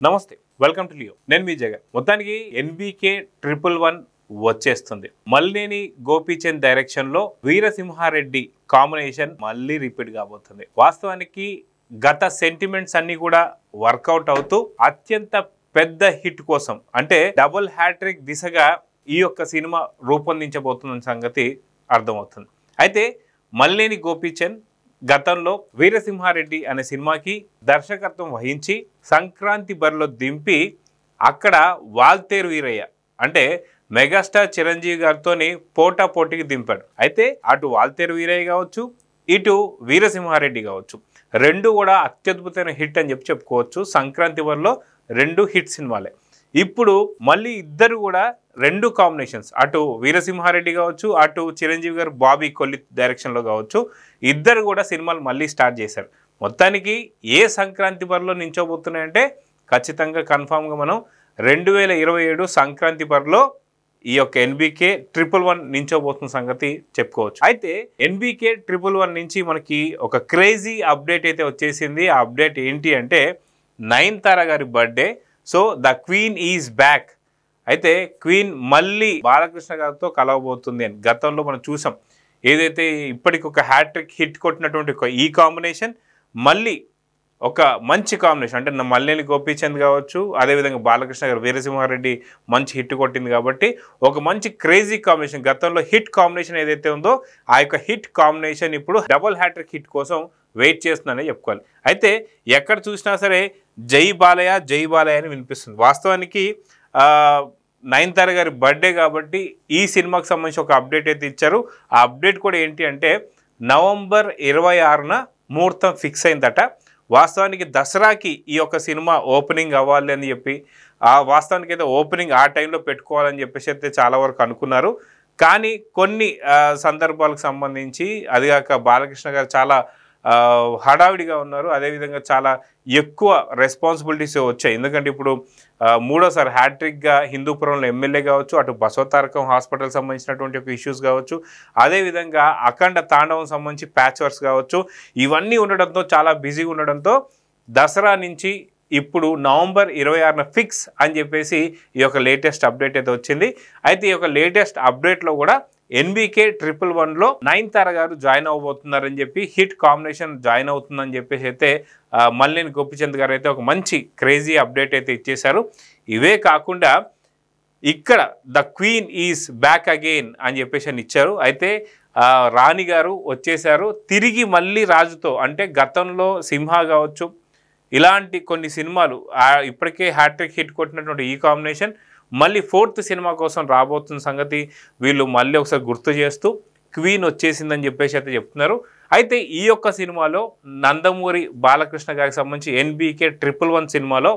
నమస్తే, welcome to Leo. నేను మీ జగన్. మొత్తానికి ఎన్బీకే 111 వచ్చేస్తుంది. మల్లేని గోపీచంద్ డైరెక్షన్ లో వీరసింహారెడ్డి కాంబినేషన్ మళ్ళీ రిపీట్ కాబోతుంది. వాస్తవానికి గత సెంటిమెంట్స్ అన్ని కూడా వర్కౌట్ అవుతూ అత్యంత పెద్ద హిట్ కోసం అంటే డబుల్ హ్యాట్రిక్ దిశగా ఈ యొక్క సినిమా రూపొందించబోతున్న సంగతి అర్థమవుతుంది. అయితే మల్లేని గోపీచంద్ గతంలో వీరసింహారెడ్డి అనే సినిమాకి దర్శకత్వం వహించి సంక్రాంతి బరిలో దింపి అక్కడ వాల్తేరు వీరయ్య అంటే మెగాస్టార్ చిరంజీవి గారితోని పోటాపోటీకి దింపాడు. అయితే అటు వాల్తేరు వీరయ్య కావచ్చు, ఇటు వీరసింహారెడ్డి కావచ్చు, రెండు కూడా అత్యద్భుతమైన హిట్ అని చెప్పుకోవచ్చు. సంక్రాంతి బరిలో రెండు హిట్ సినిమాలే. ఇప్పుడు మళ్ళీ ఇద్దరు కూడా రెండు కాంబినేషన్స్, అటు వీరసింహారెడ్డి కావచ్చు, అటు చిరంజీవి గారు బాబీ కొల్లి డైరెక్షన్లో కావచ్చు, ఇద్దరు కూడా సినిమాలు మళ్ళీ స్టార్ట్ చేశారు. మొత్తానికి ఏ సంక్రాంతి బరిలో నించోబోతున్నాయంటే ఖచ్చితంగా కన్ఫామ్గా మనం 2027 సంక్రాంతి బరిలో ఈ యొక్క ఎన్బీకే 111 నించోబోతున్న సంగతి చెప్పుకోవచ్చు. అయితే ఎన్బీకే 111 నుంచి మనకి ఒక క్రేజీ అప్డేట్ అయితే వచ్చేసింది. ఆ అప్డేట్ ఏంటి అంటే నయనతార గారి birthday. So the queen is back. అయితే క్వీన్ మళ్ళీ బాలకృష్ణ గారితో కలవబోతుంది అని గతంలో మనం చూసాం. ఏదైతే ఇప్పటికి ఒక హ్యాట్రిక్ హిట్ కొట్టినటువంటి ఒక ఈ కాంబినేషన్ మళ్ళీ ఒక మంచి కాంబినేషన్ అంటే మల్లేని గోపీచంద్ కావచ్చు, అదేవిధంగా బాలకృష్ణ గారు వీరసింహారెడ్డి మంచి హిట్ కొట్టింది కాబట్టి ఒక మంచి క్రేజీ కాంబినేషన్. గతంలో హిట్ కాంబినేషన్ ఏదైతే ఉందో ఆ యొక్క హిట్ కాంబినేషన్ ఇప్పుడు డబుల్ హ్యాట్రిక్ హిట్ కోసం వెయిట్ చేస్తుందనే చెప్పుకోవాలి. అయితే ఎక్కడ చూసినా సరే జై బాలయ్య జై బాలయ్య అని వినిపిస్తుంది. వాస్తవానికి నయనతార గారి బర్త్డే కాబట్టి ఈ సినిమాకి సంబంధించి ఒక అప్డేట్ అయితే ఇచ్చారు. ఆ అప్డేట్ కూడా ఏంటి అంటే నవంబర్ 26న ముహూర్తం ఫిక్స్ అయిందట. వాస్తవానికి దసరాకి ఈ యొక్క సినిమా ఓపెనింగ్ అవ్వాలి అని చెప్పి వాస్తవానికి అయితే ఓపెనింగ్ ఆ టైంలో పెట్టుకోవాలని చెప్పేసి అయితే చాలా వరకు అనుకున్నారు. కానీ కొన్ని సందర్భాలకు సంబంధించి అదిగాక బాలకృష్ణ గారు చాలా హడావిడిగా ఉన్నారు. అదేవిధంగా చాలా ఎక్కువ రెస్పాన్సిబిలిటీస్ వచ్చాయి. ఎందుకంటే ఇప్పుడు మూడోసారి హ్యాట్రిక్గా హిందూపురంలో ఎమ్మెల్యే కావచ్చు, అటు బసవతారకం హాస్పిటల్ సంబంధించినటువంటి ఒక ఇష్యూస్ కావచ్చు, అదేవిధంగా అఖండ తాండవం సంబంధించి ప్యాచ్ వర్క్స్ కావచ్చు, ఇవన్నీ ఉండడంతో చాలా బిజీగా ఉండడంతో దసరా నుంచి ఇప్పుడు నవంబర్ 26న ఫిక్స్ అని చెప్పేసి ఈ యొక్క లేటెస్ట్ అప్డేట్ అయితే వచ్చింది. అయితే ఈ యొక్క లేటెస్ట్ అప్డేట్లో కూడా ఎన్బీకే 111లో నయనతార గారు జాయిన్ అవ్వబోతున్నారని చెప్పి హిట్ కాంబినేషన్ జాయిన్ అవుతుందని చెప్పేసి అయితే మల్లేని గోపీచంద్ గారు అయితే ఒక మంచి క్రేజీ అప్డేట్ అయితే ఇచ్చేశారు. ఇవే కాకుండా ఇక్కడ the queen is back again అని చెప్పేసి అని ఇచ్చారు. అయితే రాణి గారు వచ్చేసారు తిరిగి మళ్ళీ రాజుతో. అంటే గతంలో సింహ కావచ్చు, ఇలాంటి కొన్ని సినిమాలు ఇప్పటికే హ్యాట్రిక్ హిట్ కొట్టినటువంటి ఈ కాంబినేషన్ మళ్ళీ 4th సినిమా కోసం రాబోతున్న సంగతి వీళ్ళు మళ్ళీ ఒకసారి గుర్తు చేస్తూ క్వీన్ వచ్చేసిందని చెప్పేసి అయితే చెప్తున్నారు. అయితే ఈ యొక్క సినిమాలో నందమూరి బాలకృష్ణ గారికి సంబంధించి ఎన్బీకే 111 సినిమాలో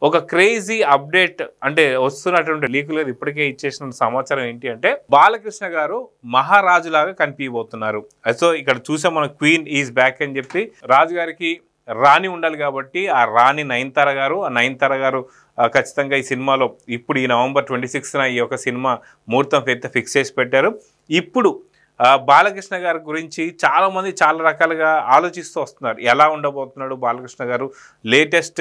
ఒక క్రేజీ అప్డేట్ అంటే వస్తున్నటువంటి లీకులు ఇప్పటికే ఇచ్చేసిన సమాచారం ఏంటి అంటే బాలకృష్ణ గారు మహారాజులాగా కనిపించబోతున్నారు. సో ఇక్కడ చూసాం మనం క్వీన్ ఈజ్ బ్యాక్ అని చెప్పి రాజుగారికి రాణి ఉండాలి కాబట్టి ఆ రాణి నయనతార గారు. ఆ నయనతార గారు ఖచ్చితంగా ఈ సినిమాలో ఇప్పుడు ఈ నవంబర్ 26న ఈ యొక్క సినిమా ముహూర్తం అయితే ఫిక్స్ చేసి పెట్టారు. ఇప్పుడు బాలకృష్ణ గారి గురించి చాలామంది చాలా రకాలుగా ఆలోచిస్తూ వస్తున్నారు. ఎలా ఉండబోతున్నాడు బాలకృష్ణ గారు, లేటెస్ట్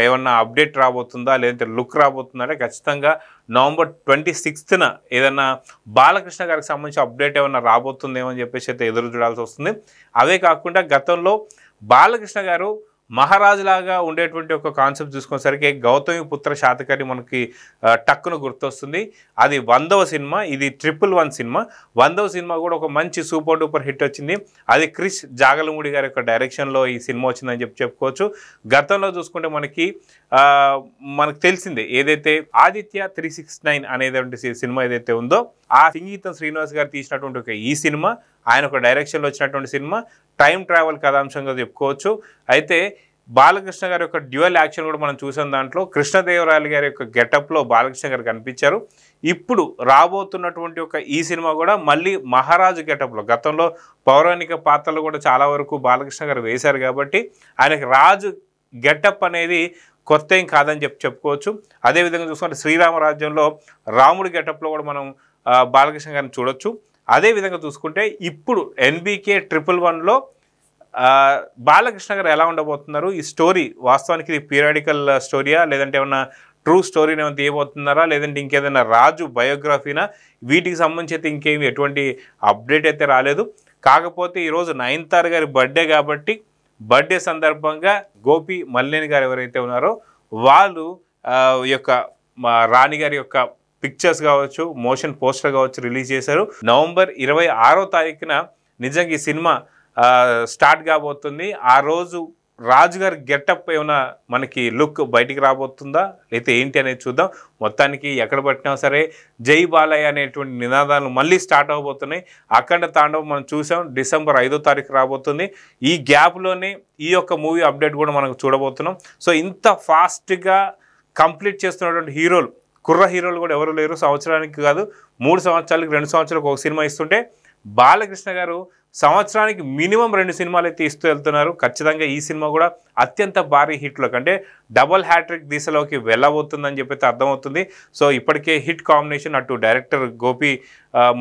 ఏమన్నా అప్డేట్ రాబోతుందా, లేదంటే లుక్ రాబోతుందా అంటే ఖచ్చితంగా నవంబర్ 26న ఏదన్నా బాలకృష్ణ గారికి సంబంధించి అప్డేట్ ఏమన్నా రాబోతుందేమో అని చెప్పేసి అయితే ఎదురు చూడాల్సి వస్తుంది. అవే కాకుండా గతంలో బాలకృష్ణ గారు మహారాజులాగా ఉండేటువంటి ఒక కాన్సెప్ట్ చూసుకునేసరికి గౌతమిపుత్ర శాతకర్ణి మనకి టక్కున గుర్తొస్తుంది. అది 100వ సినిమా, ఇది 111 సినిమా. 100వ సినిమా కూడా ఒక మంచి సూపర్ డూపర్ హిట్ వచ్చింది. అది క్రిష్ జాగలమూడి గారి యొక్క డైరెక్షన్లో ఈ సినిమా వచ్చిందని చెప్పుకోవచ్చు. గతంలో చూసుకుంటే మనకు తెలిసిందే ఏదైతే ఆదిత్య 369 అనేటువంటి సినిమా ఏదైతే ఉందో ఆ సంగీతం శ్రీనివాస్ గారు తీసినటువంటి ఒక ఈ సినిమా ఆయన ఒక డైరెక్షన్లో వచ్చినటువంటి సినిమా టైం ట్రావెల్ కథాంశంగా చెప్పుకోవచ్చు. అయితే బాలకృష్ణ గారి యొక్క డ్యూయల్ యాక్షన్ కూడా మనం చూసాం. దాంట్లో కృష్ణదేవరాయలు గారి యొక్క గెటప్లో బాలకృష్ణ గారు కనిపించారు. ఇప్పుడు రాబోతున్నటువంటి ఒక ఈ సినిమా కూడా మళ్ళీ మహారాజు గెటప్లో, గతంలో పౌరాణిక పాత్రలు కూడా చాలా వరకు బాలకృష్ణ గారు వేశారు కాబట్టి ఆయనకి రాజు గెటప్ అనేది కొత్త ఏం కాదని చెప్పుకోవచ్చు. అదేవిధంగా చూసుకుంటే శ్రీరామరాజ్యంలో రాముడి గెటప్లో కూడా మనం బాలకృష్ణ గారిని చూడొచ్చు. అదేవిధంగా చూసుకుంటే ఇప్పుడు ఎన్బీకే 111లో బాలకృష్ణ గారు ఎలా ఉండబోతున్నారు, ఈ స్టోరీ వాస్తవానికి ఇది పీరియాడికల్ స్టోరీయా, లేదంటే ఏమన్నా ట్రూ స్టోరీని ఏమైనా తీయబోతున్నారా, లేదంటే ఇంకేదైనా రాజు బయోగ్రఫీనా, వీటికి సంబంధించి అయితే ఇంకేమి ఎటువంటి అప్డేట్ అయితే రాలేదు. కాకపోతే ఈరోజు నయనతార గారి బర్త్డే కాబట్టి బర్త్డే సందర్భంగా గోపి మల్లేని గారు ఎవరైతే ఉన్నారో వాళ్ళు ఈ యొక్క రాణి గారి యొక్క పిక్చర్స్ కావచ్చు, మోషన్ పోస్టర్ కావచ్చు రిలీజ్ చేశారు. నవంబర్ 26వ తారీఖున నిజంగా ఈ సినిమా స్టార్ట్ కాబోతుంది. ఆ రోజు రాజుగారి గెటప్ ఏమైనా మనకి లుక్ బయటికి రాబోతుందా లేకపోతే ఏంటి అనేది చూద్దాం. మొత్తానికి ఎక్కడ పట్టినా సరే జై బాలయ్య అనేటువంటి నినాదాలు మళ్ళీ స్టార్ట్ అవబోతున్నాయి. అఖండ తాండవం మనం చూసాం, డిసెంబర్ 5వ తారీఖు రాబోతుంది. ఈ గ్యాప్లోనే ఈ యొక్క మూవీ అప్డేట్ కూడా మనం చూడబోతున్నాం. సో ఇంత ఫాస్ట్గా కంప్లీట్ చేస్తున్నటువంటి హీరోలు, కుర్ర హీరోలు కూడా ఎవరు లేరు. సంవత్సరానికి కాదు 3 సంవత్సరాలకి 2 సంవత్సరాలకు ఒక సినిమా ఇస్తుంటే బాలకృష్ణ గారు సంవత్సరానికి మినిమం 2 సినిమాలు అయితే ఇస్తూ వెళ్తున్నారు. ఖచ్చితంగా ఈ సినిమా కూడా అత్యంత భారీ హిట్లోకి అంటే డబల్ హ్యాట్రిక్ దిశలోకి వెళ్ళబోతుందని చెప్పి అర్థమవుతుంది. సో ఇప్పటికే హిట్ కాంబినేషన్ అటు డైరెక్టర్ గోపి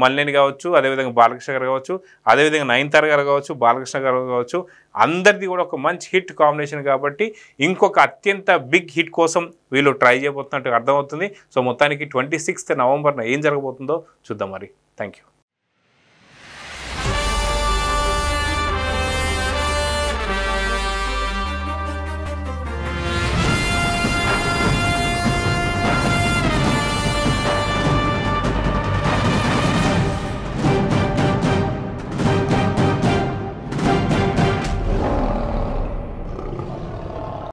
మల్లేని కావచ్చు, అదేవిధంగా బాలకృష్ణ గారు కావచ్చు, అదేవిధంగా నయనతార గారు కావచ్చు, బాలకృష్ణ గారు కావచ్చు, అందరిది కూడా ఒక మంచి హిట్ కాంబినేషన్ కాబట్టి ఇంకొక అత్యంత బిగ్ హిట్ కోసం వీళ్ళు ట్రై చేయబోతున్నట్టు అర్థమవుతుంది. సో మొత్తానికి 26th నవంబర్న ఏం జరగబోతుందో చూద్దాం మరి. Thank you.